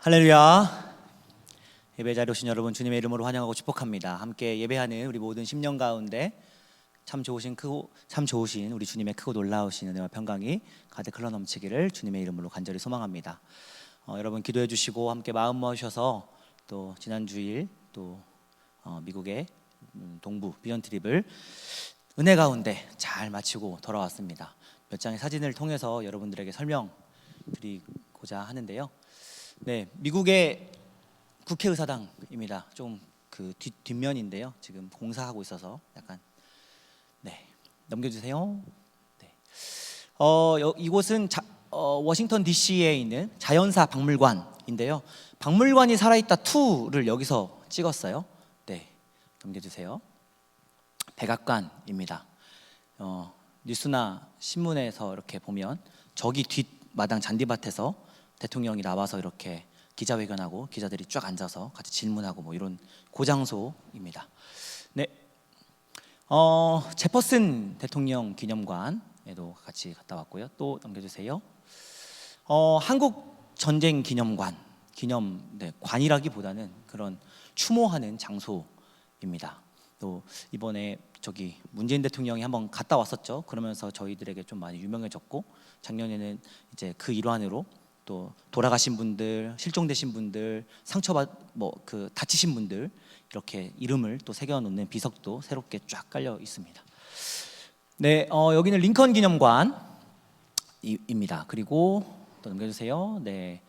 할렐루야. 예배 자리에 오신 여러분 주님의 이름으로 환영하고 축복합니다. 함께 예배하는 우리 모든 심령 가운데 참 좋으신 우리 주님의 크고 놀라우신 은혜와 평강이 가득 흘러넘치기를 주님의 이름으로 간절히 소망합니다. 여러분 기도해 주시고 함께 마음 모으셔서 또 지난 주일 또 미국의 동부 비전 트립을 은혜 가운데 잘 마치고 돌아왔습니다. 몇 장의 사진을 통해서 여러분들에게 설명드리고자 하는데요. 네, 미국의 국회의사당입니다. 좀 그 뒷면인데요. 지금 공사하고 있어서 약간 넘겨주세요. 네. 이곳은 워싱턴 DC에 있는 자연사 박물관인데요. 박물관이 살아있다 2를 여기서 찍었어요. 네, 넘겨주세요. 백악관입니다. 뉴스나 신문에서 이렇게 보면 저기 뒷마당 잔디밭에서 대통령이 나와서 이렇게 기자회견하고 기자들이 쫙 앉아서 같이 질문하고 뭐 이런 고장소입니다. 네, 제퍼슨 대통령 기념관에도 같이 갔다 왔고요. 또 넘겨주세요. 한국 전쟁 기념관 관이라기보다는 그런 추모하는 장소입니다. 또 이번에 저기 문재인 대통령이 한번 갔다 왔었죠. 그러면서 저희들에게 좀 많이 유명해졌고 작년에는 이제 그 일환으로 또 돌아가신 분들, 실종되신 분들, 다치신 분들 이렇게 이름을 또 새겨놓는 비석도 새롭게 쫙 깔려 있습니다. 네, 여기는 링컨 기념관입니다. 그리고 또 넘겨주세요. 네,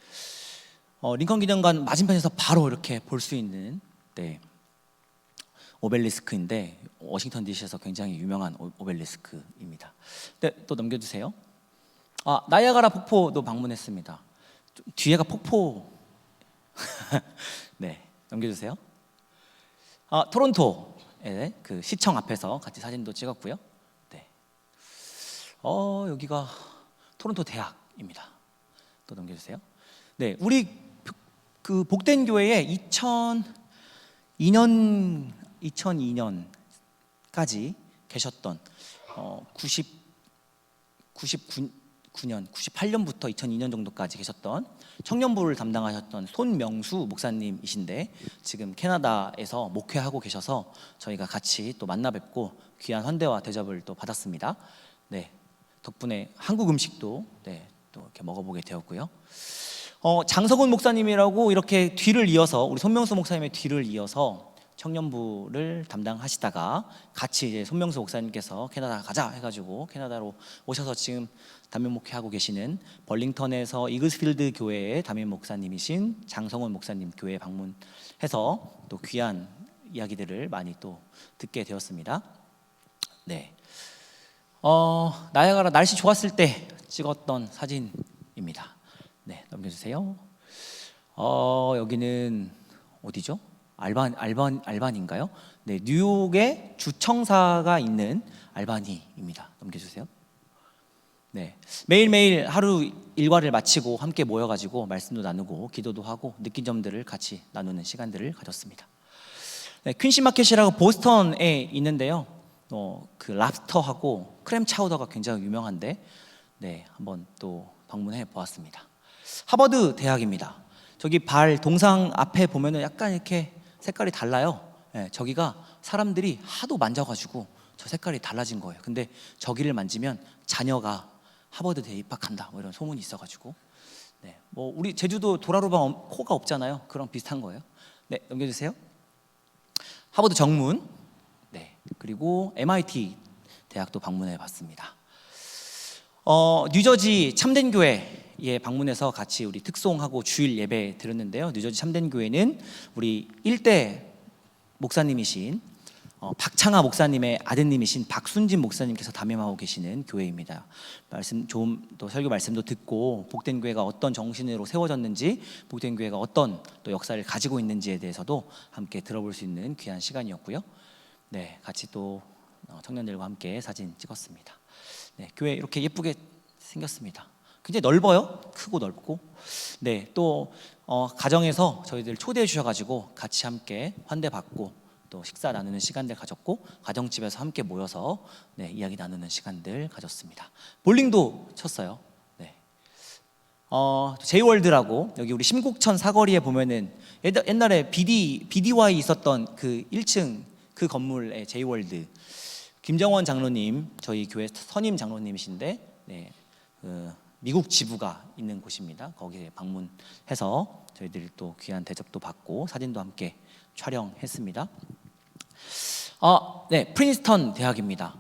링컨 기념관 맞은편에서 바로 이렇게 볼 수 있는 오벨리스크인데 워싱턴 DC에서 굉장히 유명한 오벨리스크입니다. 네, 또 넘겨주세요. 나이아가라 폭포도 방문했습니다. 뒤에가 폭포. 네, 넘겨주세요. 토론토의 그 시청 앞에서 같이 사진도 찍었고요. 네, 여기가 토론토 대학입니다. 또 넘겨주세요. 네, 우리 그 복된 교회에 2002년까지 계셨던 98년부터 2002년 정도까지 계셨던 청년부를 담당하셨던 손명수 목사님이신데 지금 캐나다에서 목회하고 계셔서 저희가 같이 또 만나 뵙고 귀한 환대와 대접을 또 받았습니다. 네, 덕분에 한국 음식도 또 이렇게 먹어보게 되었고요. 장석훈 목사님이라고 이렇게 뒤를 이어서 우리 손명수 목사님의 뒤를 이어서 청년부를 담당하시다가 같이 이제 손명수 목사님께서 캐나다 가자 해가지고 캐나다로 오셔서 지금 담임 목회하고 계시는 벌링턴에서 이글스필드 교회의 담임 목사님이신 장성훈 목사님 교회에 방문해서 또 귀한 이야기들을 많이 또 듣게 되었습니다. 네, 나야가라 날씨 좋았을 때 찍었던 사진입니다. 네, 넘겨주세요. 여기는 어디죠? 알바니인가요? 네, 뉴욕에 주청사가 있는 알바니입니다. 넘겨주세요. 네, 매일매일 하루 일과를 마치고 함께 모여가지고 말씀도 나누고 기도도 하고 느낀 점들을 같이 나누는 시간들을 가졌습니다. 네, 퀸시 마켓이라고 보스턴에 있는데요. 그 랍스터하고 크램 차우더가 굉장히 유명한데 네, 한번 또 방문해 보았습니다. 하버드 대학입니다. 저기 동상 앞에 보면은 약간 이렇게 색깔이 달라요. 네, 저기가 사람들이 하도 만져가지고 저 색깔이 달라진 거예요. 근데 저기를 만지면 자녀가 하버드대에 입학한다 뭐 이런 소문이 있어가지고 네, 뭐 우리 제주도 도라로방 코가 없잖아요. 그런 비슷한 거예요. 네, 넘겨주세요. 하버드 정문, 네, 그리고 MIT 대학도 방문해 봤습니다. 뉴저지 참된교회에 방문해서 같이 우리 특송하고 주일 예배 드렸는데요. 뉴저지 참된교회는 우리 일대 목사님이신 박창하 목사님의 아드님이신 박순진 목사님께서 담임하고 계시는 교회입니다. 또 설교 말씀도 듣고 복된 교회가 어떤 정신으로 세워졌는지, 복된 교회가 어떤 또 역사를 가지고 있는지에 대해서도 함께 들어볼 수 있는 귀한 시간이었고요. 네, 같이 또 청년들과 함께 사진 찍었습니다. 네, 교회 이렇게 예쁘게 생겼습니다. 굉장히 넓어요. 크고 넓고. 네, 또 가정에서 저희들 초대해 주셔가지고 같이 함께 환대받고 또 식사 나누는 시간들 가졌고 가정집에서 함께 모여서 이야기 나누는 시간들 가졌습니다. 볼링도 쳤어요. 네, 제이월드라고 여기 우리 심곡천 사거리에 보면은 옛날에 BDY 있었던 그 1층 그 건물의 제이월드, 김정원 장로님 저희 교회 선임 장로님이신데 네, 그 미국 지부가 있는 곳입니다. 거기에 방문해서 저희들이 또 귀한 대접도 받고 사진도 함께 촬영했습니다. 네, 프린스턴 대학입니다.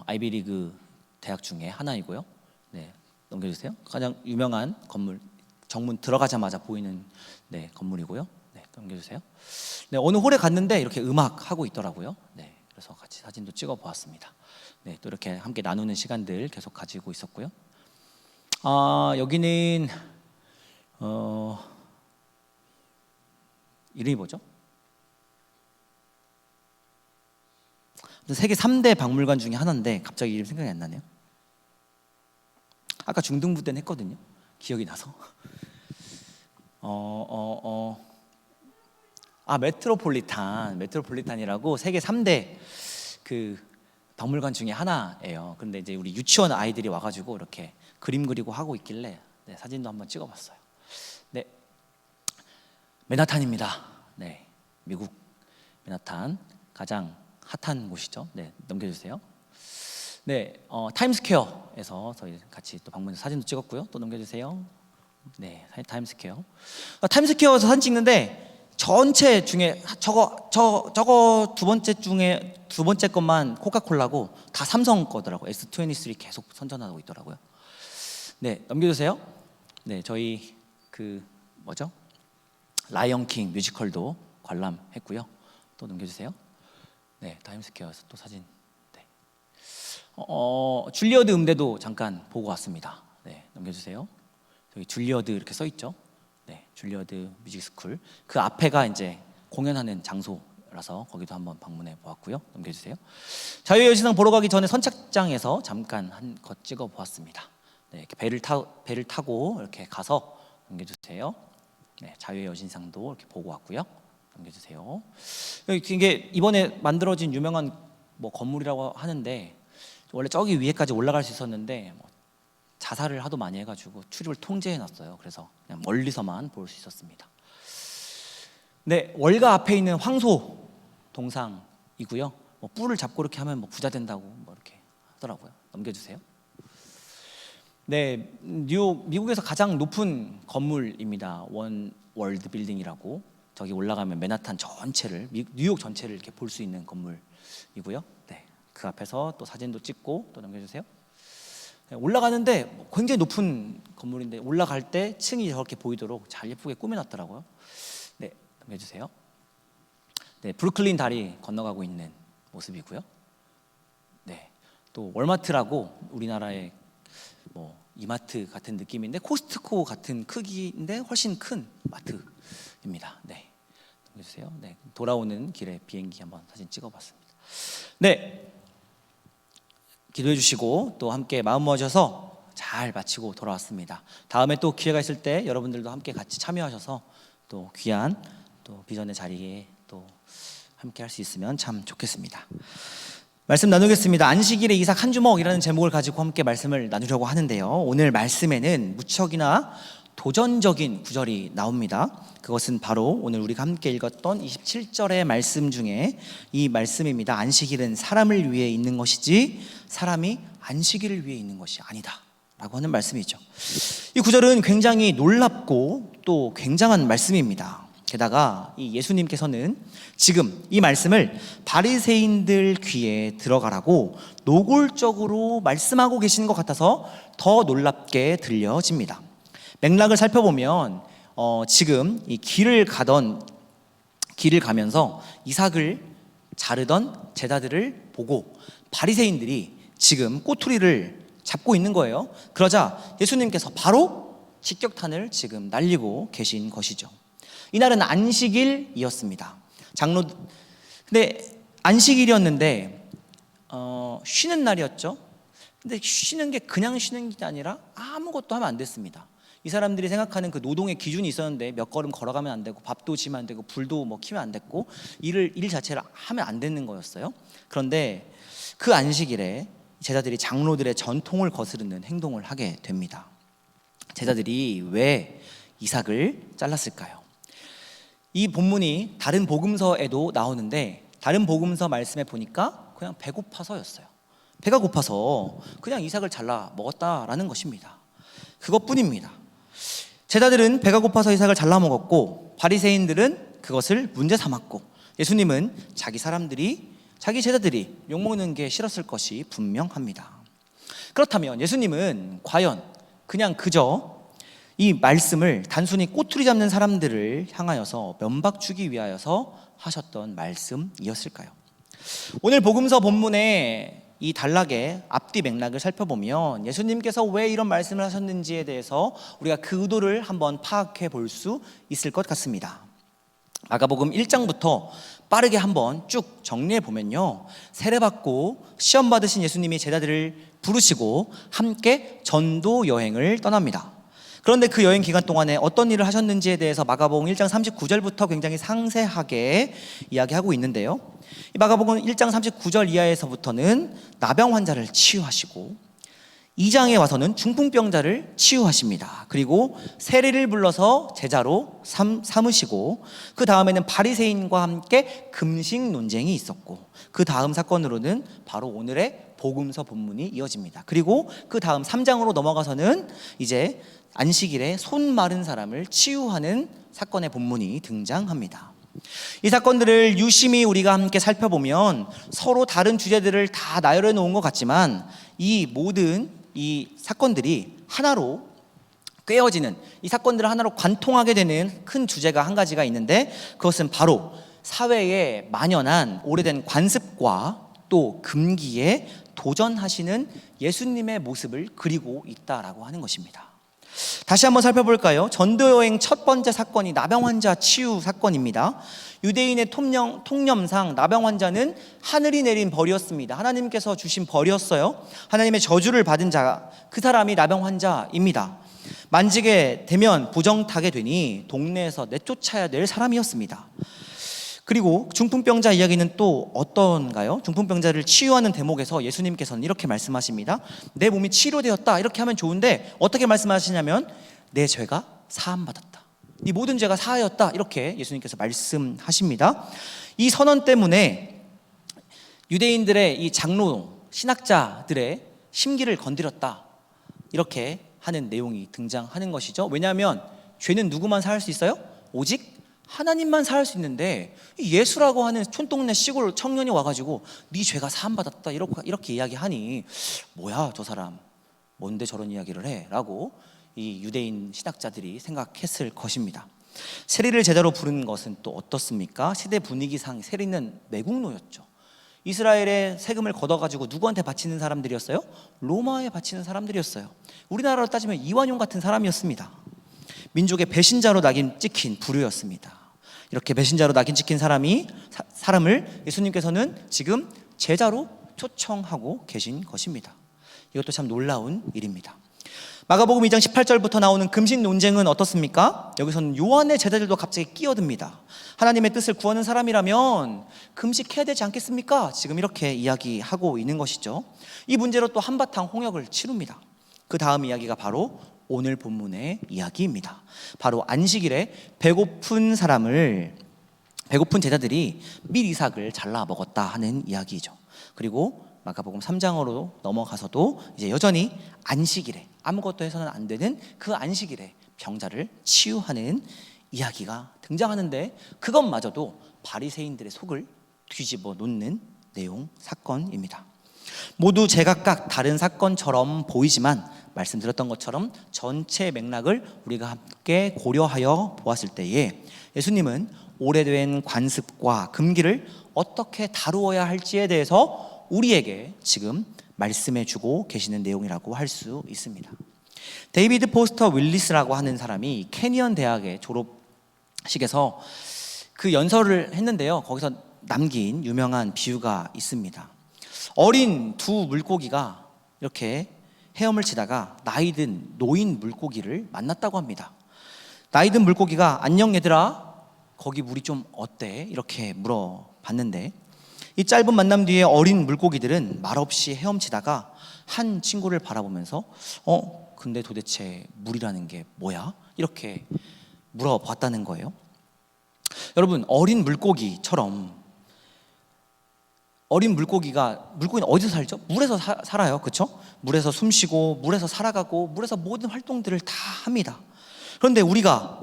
아이비리그 대학 중에 하나이고요. 네, 넘겨주세요. 가장 유명한 건물, 정문 들어가자마자 보이는 네, 건물이고요. 네, 넘겨주세요. 네, 어느 홀에 갔는데 이렇게 음악 하고 있더라고요. 네, 그래서 같이 사진도 찍어 보았습니다. 네, 또 이렇게 함께 나누는 시간들 계속 가지고 있었고요. 여기는 이름이 뭐죠? 세계 3대 박물관 중에 하나인데 갑자기 이름 생각이 안 나네요. 아까 중등부 때는 했거든요. 기억이 나서. 메트로폴리탄이라고 세계 3대 그 박물관 중에 하나예요. 근데 이제 우리 유치원 아이들이 와가지고 이렇게 그림 그리고 하고 있길래 네, 사진도 한번 찍어봤어요. 네, 맨하탄입니다. 네, 미국 맨하탄 가장 핫한 곳이죠. 네, 넘겨주세요. 네, 타임스퀘어에서 저희 같이 또 방문해서 사진도 찍었고요. 또 넘겨주세요. 네, 타임스퀘어. 타임스퀘어에서 사진 찍는데 전체 중에 저거 두 번째 것만 코카콜라고 다 삼성 거더라고. S23 계속 선전하고 있더라고요. 네, 넘겨주세요. 네, 저희 그 뭐죠? 라이언 킹 뮤지컬도 관람했고요. 또 넘겨주세요. 네, 타임스퀘어에서 또 사진. 네. 줄리어드 음대도 잠깐 보고 왔습니다. 네, 넘겨주세요. 저기 줄리어드 이렇게 써 있죠. 네, 줄리어드 뮤직스쿨. 그 앞에가 이제 공연하는 장소라서 거기도 한번 방문해 보았고요. 넘겨주세요. 자유의 여신상 보러 가기 전에 선착장에서 잠깐 한 것 찍어 보았습니다. 네, 이렇게 배를 타고 이렇게 가서 넘겨주세요. 네, 자유의 여신상도 이렇게 보고 왔고요. 넘겨주세요. 이게 이번에 만들어진 유명한 뭐 건물이라고 하는데 원래 저기 위에까지 올라갈 수 있었는데 자살을 하도 많이 해가지고 출입을 통제해놨어요. 그래서 그냥 멀리서만 볼 수 있었습니다. 네, 월가 앞에 있는 황소 동상이고요. 뿔을 잡고 이렇게 하면 부자 된다고 이렇게 하더라고요. 넘겨주세요. 네, 미국에서 가장 높은 건물입니다. 원 월드 빌딩이라고. 저기 올라가면 맨하탄 전체를, 뉴욕 전체를 이렇게 볼 수 있는 건물이고요. 네, 그 앞에서 또 사진도 찍고 또 넘겨주세요. 네, 올라가는데 굉장히 높은 건물인데 올라갈 때 층이 저렇게 보이도록 잘 예쁘게 꾸며놨더라고요. 네, 넘겨주세요. 네, 브루클린 다리 건너가고 있는 모습이고요. 네, 또 월마트라고 우리나라의 이마트 같은 느낌인데 코스트코 같은 크기인데 훨씬 큰 마트입니다. 네, 넘겨주세요. 네, 돌아오는 길에 비행기 한번 사진 찍어봤습니다. 네, 기도해 주시고 또 함께 마음 모아셔서 잘 마치고 돌아왔습니다. 다음에 또 기회가 있을 때 여러분들도 함께 같이 참여하셔서 또 귀한 또 비전의 자리에 또 함께 할 수 있으면 참 좋겠습니다. 말씀 나누겠습니다. 안식일에 이삭 한 주먹이라는 제목을 가지고 함께 말씀을 나누려고 하는데요. 오늘 말씀에는 무척이나 도전적인 구절이 나옵니다. 그것은 바로 오늘 우리가 함께 읽었던 27절의 말씀 중에 이 말씀입니다. 안식일은 사람을 위해 있는 것이지 사람이 안식일을 위해 있는 것이 아니다 라고 하는 말씀이죠. 이 구절은 굉장히 놀랍고 또 굉장한 말씀입니다. 게다가 이 예수님께서는 지금 이 말씀을 바리새인들 귀에 들어가라고 노골적으로 말씀하고 계시는 것 같아서 더 놀랍게 들려집니다. 맥락을 살펴보면 지금 이 길을 가면서 이삭을 자르던 제자들을 보고 바리새인들이 지금 꼬투리를 잡고 있는 거예요. 그러자 예수님께서 바로 직격탄을 지금 날리고 계신 것이죠. 이날은 안식일이었습니다. 근데 안식일이었는데 쉬는 날이었죠. 근데 쉬는 게 그냥 쉬는 게 아니라 아무것도 하면 안 됐습니다. 이 사람들이 생각하는 그 노동의 기준이 있었는데 몇 걸음 걸어가면 안 되고 밥도 지면 안 되고 불도 켜면 안 됐고 일 자체를 하면 안 되는 거였어요. 그런데 그 안식일에 제자들이 장로들의 전통을 거스르는 행동을 하게 됩니다. 제자들이 왜 이삭을 잘랐을까요? 이 본문이 다른 복음서에도 나오는데 다른 복음서 말씀에 보니까 그냥 배고파서였어요. 배가 고파서 그냥 이삭을 잘라 먹었다라는 것입니다. 그것뿐입니다. 제자들은 배가 고파서 이삭을 잘라 먹었고 바리새인들은 그것을 문제 삼았고 예수님은 자기 제자들이 욕먹는 게 싫었을 것이 분명합니다. 그렇다면 예수님은 과연 그냥 그저 이 말씀을 단순히 꼬투리 잡는 사람들을 향하여서 면박 주기 위하여서 하셨던 말씀이었을까요? 오늘 복음서 본문의 이 단락의 앞뒤 맥락을 살펴보면 예수님께서 왜 이런 말씀을 하셨는지에 대해서 우리가 그 의도를 한번 파악해 볼 수 있을 것 같습니다. 마가복음 1장부터 빠르게 한번 쭉 정리해 보면요, 세례받고 시험 받으신 예수님이 제자들을 부르시고 함께 전도 여행을 떠납니다. 그런데 그 여행 기간 동안에 어떤 일을 하셨는지에 대해서 마가복음 1장 39절부터 굉장히 상세하게 이야기하고 있는데요, 이 마가복음 1장 39절 이하에서부터는 나병 환자를 치유하시고 2장에 와서는 중풍병자를 치유하십니다. 그리고 세리를 불러서 제자로 삼으시고 그 다음에는 바리새인과 함께 금식 논쟁이 있었고 그 다음 사건으로는 바로 오늘의 복음서 본문이 이어집니다. 그리고 그 다음 3장으로 넘어가서는 이제 안식일에 손 마른 사람을 치유하는 사건의 본문이 등장합니다. 이 사건들을 유심히 우리가 함께 살펴보면 서로 다른 주제들을 다 나열해 놓은 것 같지만 이 모든 이 사건들이 하나로 꿰어지는, 이 사건들을 하나로 관통하게 되는 큰 주제가 한 가지가 있는데 그것은 바로 사회에 만연한 오래된 관습과 또 금기에 도전하시는 예수님의 모습을 그리고 있다라고 하는 것입니다. 다시 한번 살펴볼까요? 전도여행 첫 번째 사건이 나병 환자 치유 사건입니다. 유대인의 통념상 나병 환자는 하늘이 내린 벌이었습니다. 하나님께서 주신 벌이었어요. 하나님의 저주를 받은 자, 그 사람이 나병 환자입니다. 만지게 되면 부정타게 되니 동네에서 내쫓아야 될 사람이었습니다. 그리고 중풍병자 이야기는 또 어떤가요? 중풍병자를 치유하는 대목에서 예수님께서는 이렇게 말씀하십니다. 내 몸이 치료되었다, 이렇게 하면 좋은데 어떻게 말씀하시냐면 내 죄가 사함받았다, 네 모든 죄가 사하였다, 이렇게 예수님께서 말씀하십니다. 이 선언 때문에 유대인들의 이 장로 신학자들의 심기를 건드렸다, 이렇게 하는 내용이 등장하는 것이죠. 왜냐하면 죄는 누구만 사할 수 있어요? 오직 하나님만 사할 수 있는데 예수라고 하는 촌동네 시골 청년이 와가지고 네 죄가 사함받았다 이렇게 이야기하니 뭐야 저 사람 뭔데 저런 이야기를 해? 라고 이 유대인 신학자들이 생각했을 것입니다. 세리를 제자로 부른 것은 또 어떻습니까? 시대 분위기상 세리는 매국노였죠. 이스라엘의 세금을 걷어가지고 누구한테 바치는 사람들이었어요? 로마에 바치는 사람들이었어요. 우리나라로 따지면 이완용 같은 사람이었습니다. 민족의 배신자로 낙인 찍힌 부류였습니다. 이렇게 배신자로 낙인 찍힌 사람을 예수님께서는 지금 제자로 초청하고 계신 것입니다. 이것도 참 놀라운 일입니다. 마가복음 2장 18절부터 나오는 금식 논쟁은 어떻습니까? 여기서는 요한의 제자들도 갑자기 끼어듭니다. 하나님의 뜻을 구하는 사람이라면 금식해야 되지 않겠습니까? 지금 이렇게 이야기하고 있는 것이죠. 이 문제로 또 한바탕 홍역을 치룹니다. 그 다음 이야기가 바로 오늘 본문의 이야기입니다. 바로 안식일에 배고픈 제자들이 밀 이삭을 잘라 먹었다 하는 이야기죠. 그리고 마가복음 3장으로 넘어가서도 이제 여전히 안식일에 아무것도 해서는 안 되는 그 안식일에 병자를 치유하는 이야기가 등장하는데 그것마저도 바리새인들의 속을 뒤집어 놓는 내용 사건입니다. 모두 제각각 다른 사건처럼 보이지만 말씀드렸던 것처럼 전체 맥락을 우리가 함께 고려하여 보았을 때에 예수님은 오래된 관습과 금기를 어떻게 다루어야 할지에 대해서 우리에게 지금 말씀해 주고 계시는 내용이라고 할 수 있습니다. 데이비드 포스터 윌리스라고 하는 사람이 캐니언 대학의 졸업식에서 그 연설을 했는데요, 거기서 남긴 유명한 비유가 있습니다. 어린 두 물고기가 이렇게 헤엄을 치다가 나이든 노인 물고기를 만났다고 합니다. 나이든 물고기가 안녕 얘들아 거기 물이 좀 어때? 이렇게 물어봤는데 이 짧은 만남 뒤에 어린 물고기들은 말없이 헤엄치다가 한 친구를 바라보면서 근데 도대체 물이라는 게 뭐야? 이렇게 물어봤다는 거예요. 여러분, 어린 물고기는 어디서 살죠? 물에서 살아요. 그렇죠? 물에서 숨쉬고 물에서 살아가고 물에서 모든 활동들을 다 합니다. 그런데 우리가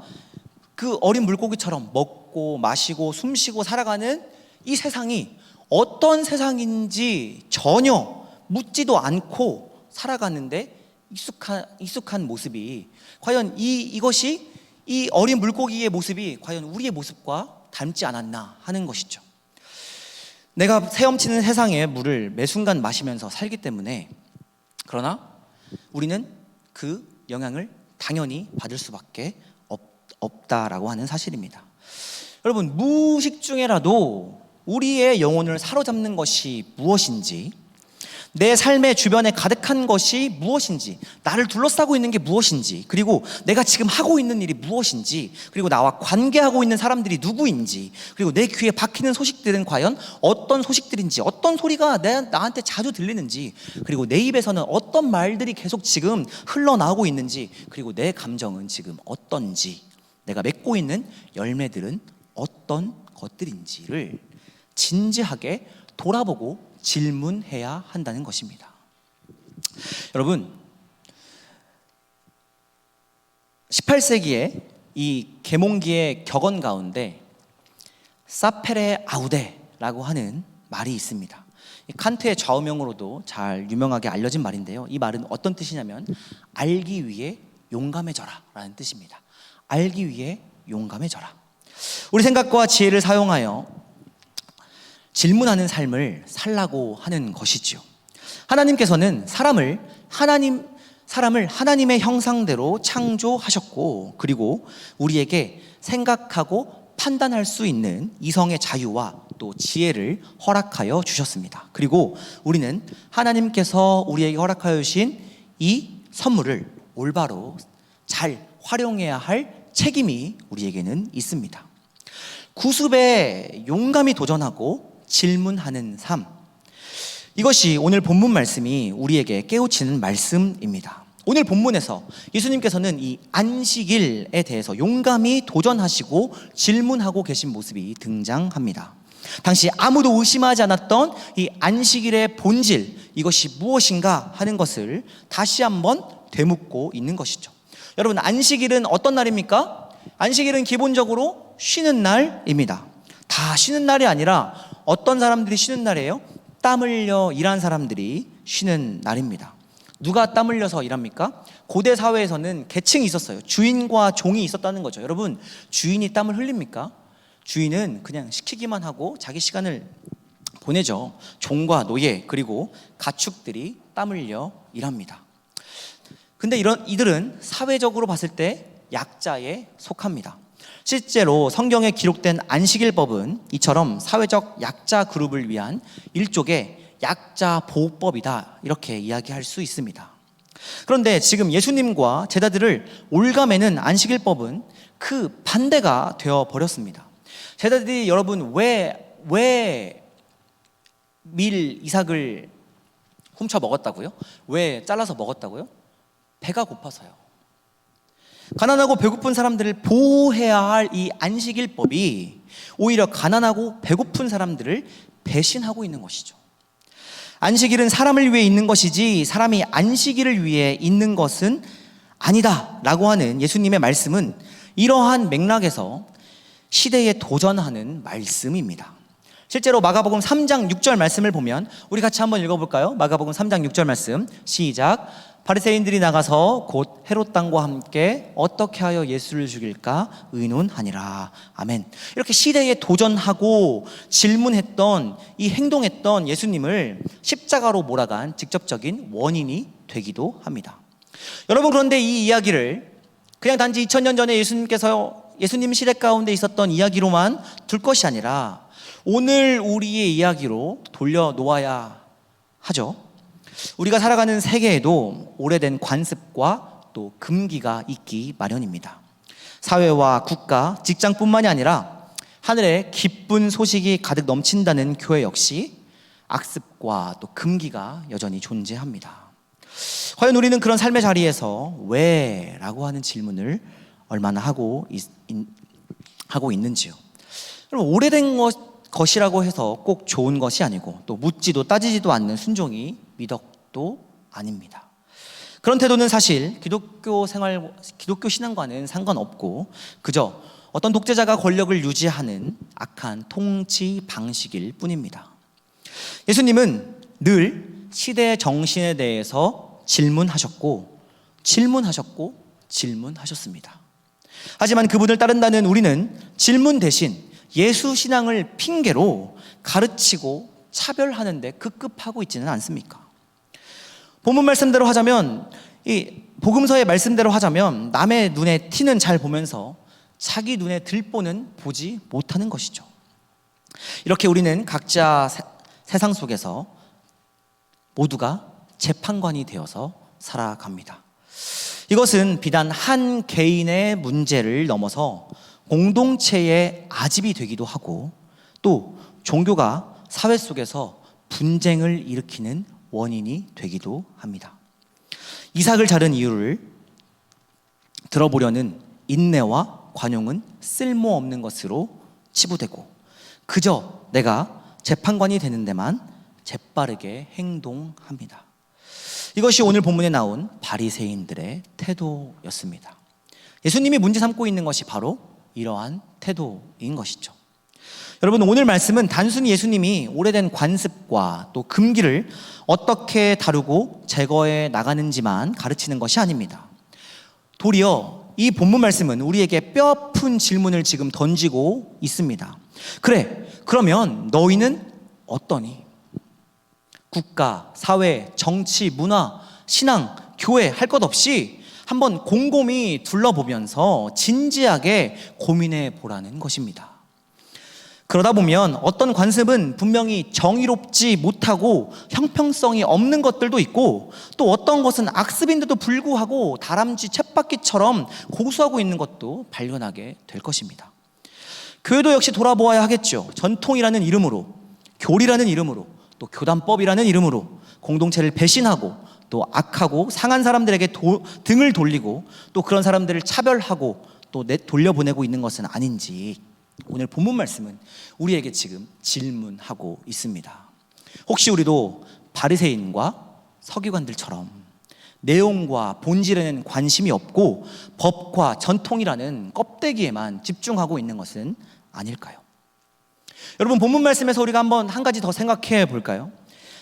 그 어린 물고기처럼 먹고 마시고 숨쉬고 살아가는 이 세상이 어떤 세상인지 전혀 묻지도 않고 살아가는데 익숙한 모습이 과연 이것이 이 어린 물고기의 모습이 과연 우리의 모습과 닮지 않았나 하는 것이죠. 내가 헤엄치는 세상의 물을 매 순간 마시면서 살기 때문에, 그러나 우리는 그 영향을 당연히 받을 수밖에 없다라고 하는 사실입니다. 여러분, 무의식 중에라도 우리의 영혼을 사로잡는 것이 무엇인지, 내 삶의 주변에 가득한 것이 무엇인지, 나를 둘러싸고 있는 게 무엇인지, 그리고 내가 지금 하고 있는 일이 무엇인지, 그리고 나와 관계하고 있는 사람들이 누구인지, 그리고 내 귀에 박히는 소식들은 과연 어떤 소식들인지, 어떤 소리가 나한테 자주 들리는지, 그리고 내 입에서는 어떤 말들이 계속 지금 흘러나오고 있는지, 그리고 내 감정은 지금 어떤지, 내가 맺고 있는 열매들은 어떤 것들인지를 진지하게 돌아보고 질문해야 한다는 것입니다. 여러분, 18세기에 이 계몽기의 격언 가운데 사페레 아우데라고 하는 말이 있습니다. 칸트의 좌우명으로도 잘 유명하게 알려진 말인데요, 이 말은 어떤 뜻이냐면 알기 위해 용감해져라 라는 뜻입니다. 알기 위해 용감해져라. 우리 생각과 지혜를 사용하여 질문하는 삶을 살라고 하는 것이지요. 하나님께서는 사람을 하나님의 형상대로 창조하셨고, 그리고 우리에게 생각하고 판단할 수 있는 이성의 자유와 또 지혜를 허락하여 주셨습니다. 그리고 우리는 하나님께서 우리에게 허락하여 주신 이 선물을 올바로 잘 활용해야 할 책임이 우리에게는 있습니다. 구습에 용감히 도전하고 질문하는 삶, 이것이 오늘 본문 말씀이 우리에게 깨우치는 말씀입니다. 오늘 본문에서 예수님께서는 이 안식일에 대해서 용감히 도전하시고 질문하고 계신 모습이 등장합니다. 당시 아무도 의심하지 않았던 이 안식일의 본질, 이것이 무엇인가 하는 것을 다시 한번 되묻고 있는 것이죠. 여러분, 안식일은 어떤 날입니까? 안식일은 기본적으로 쉬는 날입니다. 다 쉬는 날이 아니라 어떤 사람들이 쉬는 날이에요? 땀 흘려 일한 사람들이 쉬는 날입니다. 누가 땀 흘려서 일합니까? 고대 사회에서는 계층이 있었어요. 주인과 종이 있었다는 거죠. 여러분, 주인이 땀을 흘립니까? 주인은 그냥 시키기만 하고 자기 시간을 보내죠. 종과 노예 그리고 가축들이 땀 흘려 일합니다. 근데 이들은 사회적으로 봤을 때 약자에 속합니다. 실제로 성경에 기록된 안식일법은 이처럼 사회적 약자 그룹을 위한 일종의 약자 보호법이다, 이렇게 이야기할 수 있습니다. 그런데 지금 예수님과 제자들을 올가매는 안식일법은 그 반대가 되어버렸습니다. 제자들이, 여러분, 왜 밀 이삭을 훔쳐 먹었다고요? 왜 잘라서 먹었다고요? 배가 고파서요. 가난하고 배고픈 사람들을 보호해야 할 이 안식일법이 오히려 가난하고 배고픈 사람들을 배신하고 있는 것이죠. 안식일은 사람을 위해 있는 것이지 사람이 안식일을 위해 있는 것은 아니다 라고 하는 예수님의 말씀은 이러한 맥락에서 시대에 도전하는 말씀입니다. 실제로 마가복음 3장 6절 말씀을 보면 우리 같이 한번 읽어볼까요? 마가복음 3장 6절 말씀 시작. 바리새인들이 나가서 곧 헤롯 당과 함께 어떻게 하여 예수를 죽일까 의논하니라. 아멘. 이렇게 시대에 도전하고 질문했던, 이 행동했던 예수님을 십자가로 몰아간 직접적인 원인이 되기도 합니다. 여러분, 그런데 이 이야기를 그냥 단지 2000년 전에 예수님 시대 가운데 있었던 이야기로만 둘 것이 아니라 오늘 우리의 이야기로 돌려놓아야 하죠. 우리가 살아가는 세계에도 오래된 관습과 또 금기가 있기 마련입니다. 사회와 국가, 직장뿐만이 아니라 하늘에 기쁜 소식이 가득 넘친다는 교회 역시 악습과 또 금기가 여전히 존재합니다. 과연 우리는 그런 삶의 자리에서 왜? 라고 하는 질문을 얼마나 하고 있는지요. 여러분, 오래된 것이라고 해서 꼭 좋은 것이 아니고 또 묻지도 따지지도 않는 순종이 미덕도 아닙니다. 그런 태도는 사실 기독교 신앙과는 상관없고 그저 어떤 독재자가 권력을 유지하는 악한 통치 방식일 뿐입니다. 예수님은 늘 시대의 정신에 대해서 질문하셨습니다. 하지만 그분을 따른다는 우리는 질문 대신 예수 신앙을 핑계로 가르치고 차별하는 데 급급하고 있지는 않습니까? 본문 말씀대로 하자면, 이 복음서의 말씀대로 하자면 남의 눈에 티는 잘 보면서 자기 눈에 들보는 보지 못하는 것이죠. 이렇게 우리는 각자 세상 속에서 모두가 재판관이 되어서 살아갑니다. 이것은 비단 한 개인의 문제를 넘어서 공동체의 아집이 되기도 하고 또 종교가 사회 속에서 분쟁을 일으키는 원인이 되기도 합니다. 이삭을 자른 이유를 들어보려는 인내와 관용은 쓸모없는 것으로 치부되고 그저 내가 재판관이 되는 데만 재빠르게 행동합니다. 이것이 오늘 본문에 나온 바리새인들의 태도였습니다. 예수님이 문제 삼고 있는 것이 바로 이러한 태도인 것이죠. 여러분, 오늘 말씀은 단순히 예수님이 오래된 관습과 또 금기를 어떻게 다루고 제거해 나가는지만 가르치는 것이 아닙니다. 도리어 이 본문 말씀은 우리에게 뼈아픈 질문을 지금 던지고 있습니다. 그래, 그러면 너희는 어떠니? 국가, 사회, 정치, 문화, 신앙, 교회 할 것 없이 한번 곰곰이 둘러보면서 진지하게 고민해 보라는 것입니다. 그러다 보면 어떤 관습은 분명히 정의롭지 못하고 형평성이 없는 것들도 있고 또 어떤 것은 악습인데도 불구하고 다람쥐 쳇바퀴처럼 고수하고 있는 것도 발견하게 될 것입니다. 교회도 역시 돌아보아야 하겠죠. 전통이라는 이름으로, 교리라는 이름으로, 또 교단법이라는 이름으로 공동체를 배신하고 또 악하고 상한 사람들에게 등을 돌리고 또 그런 사람들을 차별하고 또 돌려보내고 있는 것은 아닌지 오늘 본문 말씀은 우리에게 지금 질문하고 있습니다. 혹시 우리도 바리새인과 서기관들처럼 내용과 본질에는 관심이 없고 법과 전통이라는 껍데기에만 집중하고 있는 것은 아닐까요? 여러분, 본문 말씀에서 우리가 한번 한 가지 더 생각해 볼까요?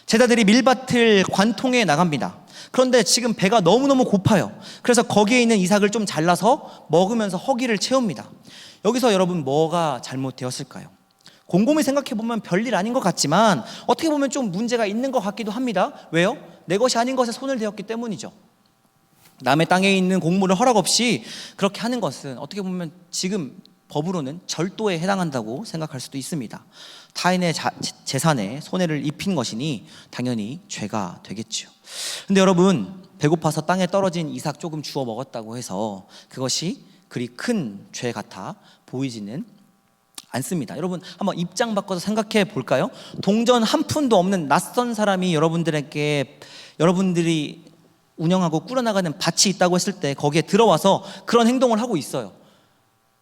제자들이 밀밭을 관통해 나갑니다. 그런데 지금 배가 너무너무 고파요. 그래서 거기에 있는 이삭을 좀 잘라서 먹으면서 허기를 채웁니다. 여기서 여러분 뭐가 잘못되었을까요? 곰곰이 생각해 보면 별일 아닌 것 같지만 어떻게 보면 좀 문제가 있는 것 같기도 합니다. 왜요? 내 것이 아닌 것에 손을 대었기 때문이죠. 남의 땅에 있는 곡물을 허락 없이 그렇게 하는 것은 어떻게 보면 지금 법으로는 절도에 해당한다고 생각할 수도 있습니다. 타인의 재산에 손해를 입힌 것이니 당연히 죄가 되겠죠. 근데 여러분, 배고파서 땅에 떨어진 이삭 조금 주워 먹었다고 해서 그것이 그리 큰 죄 같아 보이지는 않습니다. 여러분, 한번 입장 바꿔서 생각해 볼까요? 동전 한 푼도 없는 낯선 사람이 여러분들이 운영하고 꾸려나가는 밭이 있다고 했을 때 거기에 들어와서 그런 행동을 하고 있어요.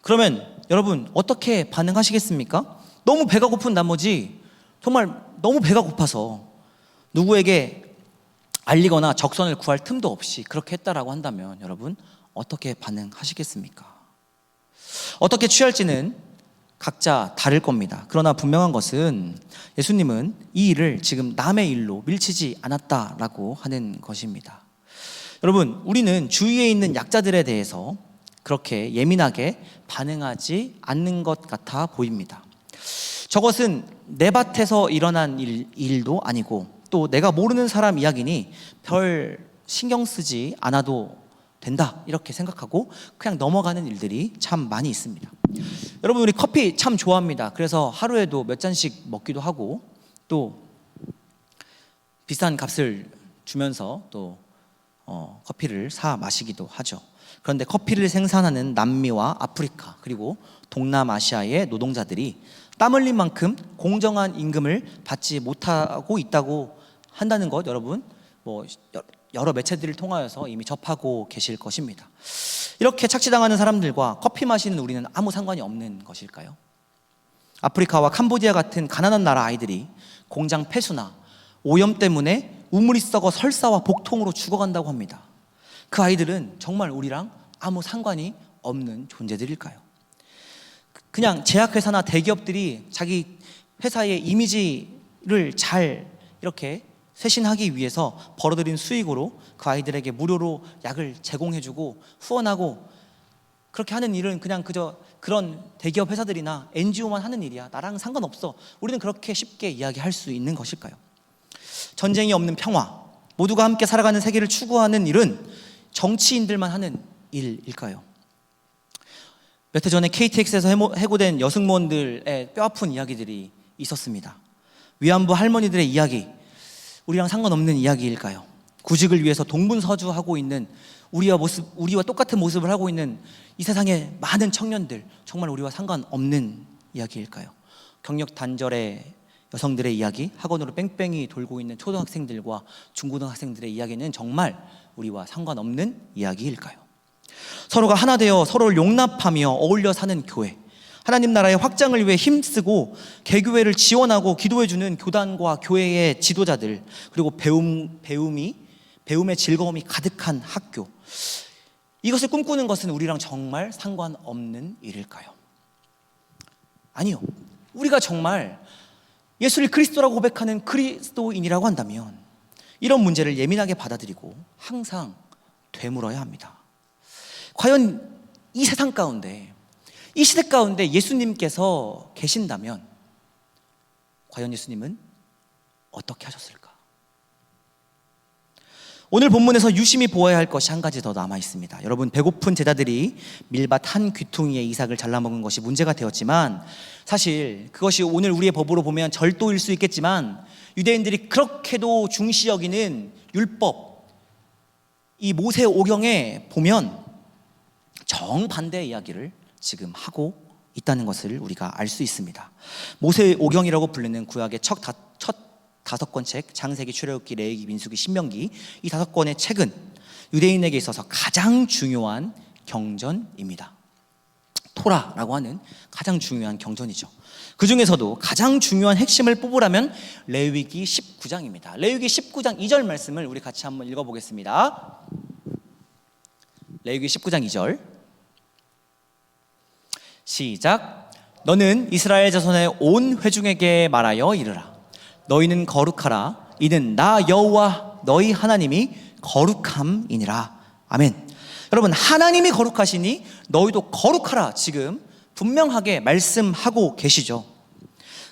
그러면 여러분 어떻게 반응하시겠습니까? 너무 배가 고픈 나머지 정말 너무 배가 고파서 누구에게 알리거나 적선을 구할 틈도 없이 그렇게 했다라고 한다면 여러분 어떻게 반응하시겠습니까? 어떻게 취할지는 각자 다를 겁니다. 그러나 분명한 것은 예수님은 이 일을 지금 남의 일로 밀치지 않았다라고 하는 것입니다. 여러분, 우리는 주위에 있는 약자들에 대해서 그렇게 예민하게 반응하지 않는 것 같아 보입니다. 저것은 내 밭에서 일어난 일도 아니고 또 내가 모르는 사람 이야기니 별 신경 쓰지 않아도 된다 이렇게 생각하고 그냥 넘어가는 일들이 참 많이 있습니다. 여러분, 우리 커피 참 좋아합니다. 그래서 하루에도 몇 잔씩 먹기도 하고 또 비싼 값을 주면서 또 커피를 사 마시기도 하죠. 그런데 커피를 생산하는 남미와 아프리카 그리고 동남아시아의 노동자들이 땀 흘린 만큼 공정한 임금을 받지 못하고 있다고 한다는 것 여러분 여러 매체들을 통하여서 이미 접하고 계실 것입니다. 이렇게 착취당하는 사람들과 커피 마시는 우리는 아무 상관이 없는 것일까요? 아프리카와 캄보디아 같은 가난한 나라 아이들이 공장 폐수나 오염 때문에 우물이 썩어 설사와 복통으로 죽어간다고 합니다. 그 아이들은 정말 우리랑 아무 상관이 없는 존재들일까요? 그냥 제약회사나 대기업들이 자기 회사의 이미지를 잘 이렇게 쇄신하기 위해서 벌어들인 수익으로 그 아이들에게 무료로 약을 제공해주고 후원하고 그렇게 하는 일은 그냥 그저 그런 대기업 회사들이나 NGO만 하는 일이야. 나랑 상관없어. 우리는 그렇게 쉽게 이야기할 수 있는 것일까요? 전쟁이 없는 평화, 모두가 함께 살아가는 세계를 추구하는 일은 정치인들만 하는 일일까요? 몇 해 전에 KTX에서 해고된 여승무원들의 뼈아픈 이야기들이 있었습니다. 위안부 할머니들의 이야기, 우리랑 상관없는 이야기일까요? 구직을 위해서 동분서주하고 있는 우리와 똑같은 모습을 하고 있는 이 세상의 많은 청년들, 정말 우리와 상관없는 이야기일까요? 경력 단절의 여성들의 이야기, 학원으로 뺑뺑이 돌고 있는 초등학생들과 중고등학생들의 이야기는 정말 우리와 상관없는 이야기일까요? 서로가 하나 되어 서로를 용납하며 어울려 사는 교회, 하나님 나라의 확장을 위해 힘쓰고 개교회를 지원하고 기도해주는 교단과 교회의 지도자들, 그리고 배움의 즐거움이 가득한 학교, 이것을 꿈꾸는 것은 우리랑 정말 상관없는 일일까요? 아니요. 우리가 정말 예수를 그리스도라고 고백하는 그리스도인이라고 한다면 이런 문제를 예민하게 받아들이고 항상 되물어야 합니다. 과연 이 세상 가운데, 이 시대 가운데 예수님께서 계신다면 과연 예수님은 어떻게 하셨을까? 오늘 본문에서 유심히 보아야 할 것이 한 가지 더 남아 있습니다. 여러분, 배고픈 제자들이 밀밭 한 귀퉁이에 이삭을 잘라먹은 것이 문제가 되었지만, 사실 그것이 오늘 우리의 법으로 보면 절도일 수 있겠지만, 유대인들이 그렇게도 중시 여기는 율법, 이 모세 오경에 보면 정반대의 이야기를 지금 하고 있다는 것을 우리가 알 수 있습니다. 모세 오경이라고 불리는 구약의 첫 5권 책, 창세기, 출애굽기, 레위기, 민수기, 신명기, 이 5권의 책은 유대인에게 있어서 가장 중요한 경전입니다. 토라라고 하는 가장 중요한 경전이죠. 그 중에서도 가장 중요한 핵심을 뽑으라면 레위기 19장입니다. 레위기 19장 2절 말씀을 우리 같이 한번 읽어보겠습니다. 레위기 19장 2절 시작. 너는 이스라엘 자손의 온 회중에게 말하여 이르라. 너희는 거룩하라. 이는 나 여호와 너희 하나님이 거룩함이니라. 아멘. 여러분, 하나님이 거룩하시니 너희도 거룩하라, 지금 분명하게 말씀하고 계시죠.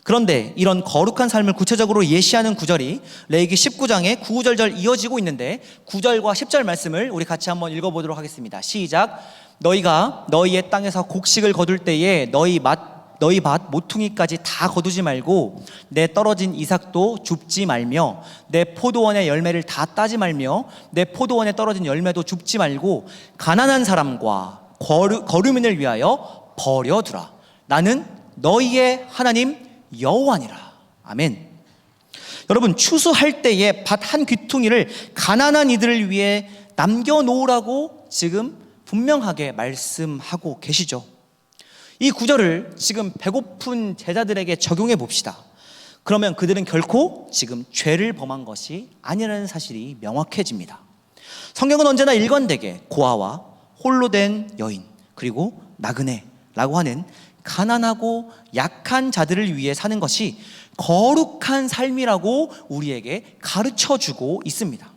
그런데 이런 거룩한 삶을 구체적으로 예시하는 구절이 레위기 19장의 9, 10절 이어지고 있는데 9절과 10절 말씀을 우리 같이 한번 읽어보도록 하겠습니다. 시작. 너희가 너희의 땅에서 곡식을 거둘 때에 너희 밭 모퉁이까지 다 거두지 말고 내 떨어진 이삭도 줍지 말며 내 포도원의 열매를 다 따지 말며 내 포도원에 떨어진 열매도 줍지 말고 가난한 사람과 거류민을 위하여 버려두라. 나는 너희의 하나님 여호와니라. 아멘. 여러분, 추수할 때에 밭 한 귀퉁이를 가난한 이들을 위해 남겨놓으라고 지금 분명하게 말씀하고 계시죠. 이 구절을 지금 배고픈 제자들에게 적용해 봅시다. 그러면 그들은 결코 지금 죄를 범한 것이 아니라는 사실이 명확해집니다. 성경은 언제나 일관되게 고아와 홀로 된 여인, 그리고 나그네라고 하는 가난하고 약한 자들을 위해 사는 것이 거룩한 삶이라고 우리에게 가르쳐주고 있습니다.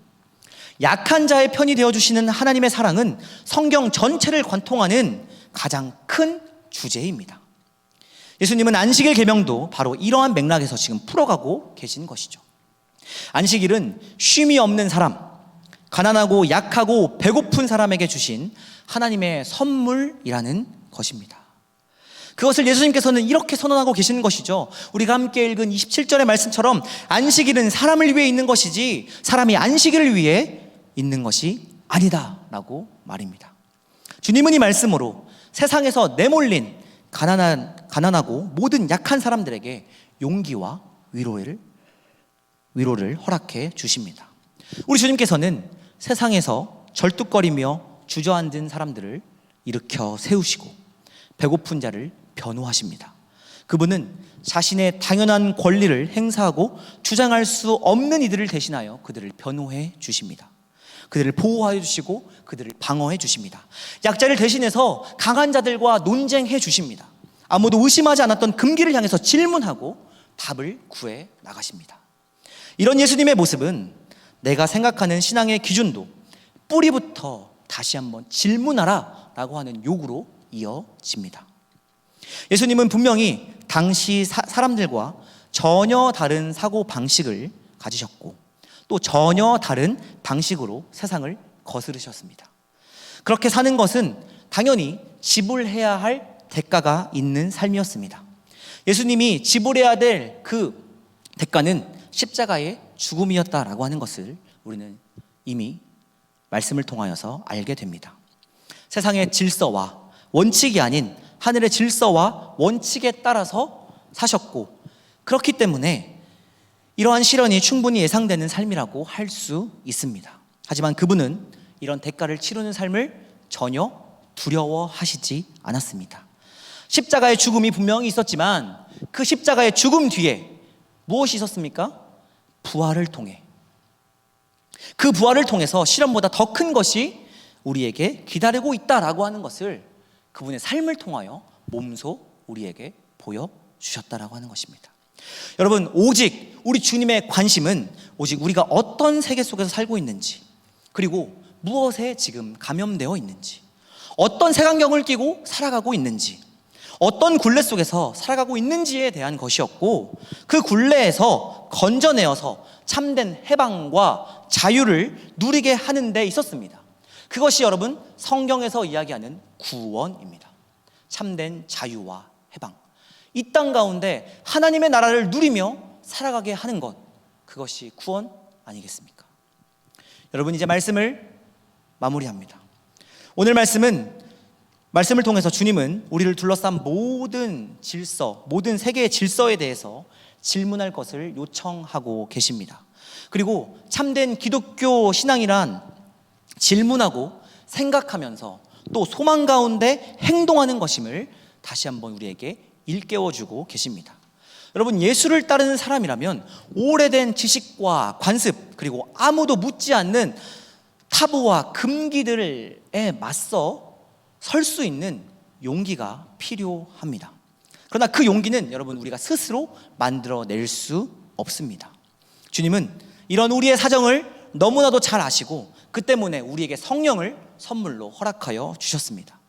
약한 자의 편이 되어주시는 하나님의 사랑은 성경 전체를 관통하는 가장 큰 주제입니다. 예수님은 안식일 계명도 바로 이러한 맥락에서 지금 풀어가고 계신 것이죠. 안식일은 쉼이 없는 사람, 가난하고 약하고 배고픈 사람에게 주신 하나님의 선물이라는 것입니다. 그것을 예수님께서는 이렇게 선언하고 계시는 것이죠. 우리가 함께 읽은 27절의 말씀처럼 안식일은 사람을 위해 있는 것이지 사람이 안식일을 위해 있는 것이 아니다 라고 말입니다. 주님은 이 말씀으로 세상에서 내몰린 가난하고 모든 약한 사람들에게 용기와 위로를 허락해 주십니다. 우리 주님께서는 세상에서 절뚝거리며 주저앉은 사람들을 일으켜 세우시고 배고픈 자를 변호하십니다. 그분은 자신의 당연한 권리를 행사하고 주장할 수 없는 이들을 대신하여 그들을 변호해 주십니다. 그들을 보호해 주시고 그들을 방어해 주십니다. 약자를 대신해서 강한 자들과 논쟁해 주십니다. 아무도 의심하지 않았던 금기를 향해서 질문하고 답을 구해 나가십니다. 이런 예수님의 모습은 내가 생각하는 신앙의 기준도 뿌리부터 다시 한번 질문하라 라고 하는 요구로 이어집니다. 예수님은 분명히 당시 사람들과 전혀 다른 사고 방식을 가지셨고 또 전혀 다른 방식으로 세상을 거스르셨습니다. 그렇게 사는 것은 당연히 지불해야 할 대가가 있는 삶이었습니다. 예수님이 지불해야 될 그 대가는 십자가의 죽음이었다라고 하는 것을 우리는 이미 말씀을 통하여서 알게 됩니다. 세상의 질서와 원칙이 아닌 하늘의 질서와 원칙에 따라서 사셨고, 그렇기 때문에 이러한 시련이 충분히 예상되는 삶이라고 할 수 있습니다. 하지만 그분은 이런 대가를 치르는 삶을 전혀 두려워하시지 않았습니다. 십자가의 죽음이 분명히 있었지만 그 십자가의 죽음 뒤에 무엇이 있었습니까? 부활을 통해, 그 부활을 통해서 시련보다 더 큰 것이 우리에게 기다리고 있다라고 하는 것을 그분의 삶을 통하여 몸소 우리에게 보여주셨다라고 하는 것입니다. 여러분, 오직 우리 주님의 관심은 오직 우리가 어떤 세계 속에서 살고 있는지, 그리고 무엇에 지금 감염되어 있는지, 어떤 색안경을 끼고 살아가고 있는지, 어떤 굴레 속에서 살아가고 있는지에 대한 것이었고, 그 굴레에서 건져내어서 참된 해방과 자유를 누리게 하는 데 있었습니다. 그것이 여러분 성경에서 이야기하는 구원입니다. 참된 자유와 해방, 이 땅 가운데 하나님의 나라를 누리며 살아가게 하는 것, 그것이 구원 아니겠습니까? 여러분, 이제 말씀을 마무리합니다. 오늘 말씀을 통해서 주님은 우리를 둘러싼 모든 질서, 모든 세계의 질서에 대해서 질문할 것을 요청하고 계십니다. 그리고 참된 기독교 신앙이란 질문하고 생각하면서 또 소망 가운데 행동하는 것임을 다시 한번 우리에게 일깨워주고 계십니다. 여러분, 예수를 따르는 사람이라면 오래된 지식과 관습, 그리고 아무도 묻지 않는 타부와 금기들에 맞서 설 수 있는 용기가 필요합니다. 그러나 그 용기는 여러분 우리가 스스로 만들어낼 수 없습니다. 주님은 이런 우리의 사정을 너무나도 잘 아시고 그 때문에 우리에게 성령을 선물로 허락하여 주셨습니다.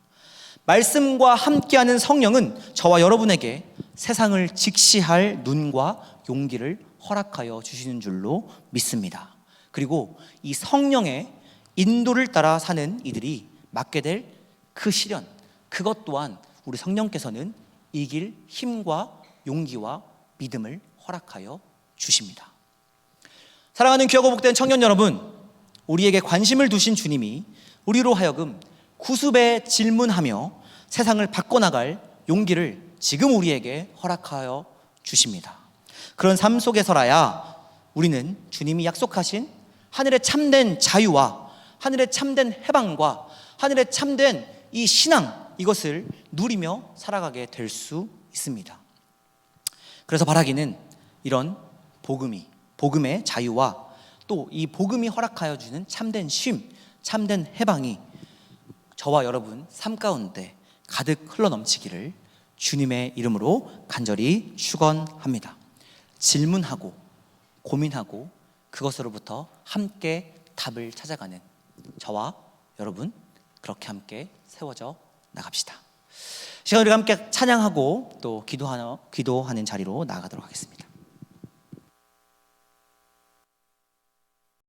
말씀과 함께하는 성령은 저와 여러분에게 세상을 직시할 눈과 용기를 허락하여 주시는 줄로 믿습니다. 그리고 이 성령의 인도를 따라 사는 이들이 맡게 될 그 시련, 그것 또한 우리 성령께서는 이길 힘과 용기와 믿음을 허락하여 주십니다. 사랑하는 귀하고 복된 청년 여러분, 우리에게 관심을 두신 주님이 우리로 하여금 구습에 질문하며 세상을 바꿔나갈 용기를 지금 우리에게 허락하여 주십니다. 그런 삶 속에서라야 우리는 주님이 약속하신 하늘의 참된 자유와 하늘의 참된 해방과 하늘의 참된 이 신앙, 이것을 누리며 살아가게 될 수 있습니다. 그래서 바라기는 이런 복음의 자유와 또 이 복음이 허락하여 주는 참된 쉼, 참된 해방이 저와 여러분 삶 가운데 가득 흘러넘치기를 주님의 이름으로 간절히 축원합니다. 질문하고 고민하고 그것으로부터 함께 답을 찾아가는 저와 여러분, 그렇게 함께 세워져 나갑시다. 시간 우리가 함께 찬양하고 또 기도하는 자리로 나아가도록 하겠습니다.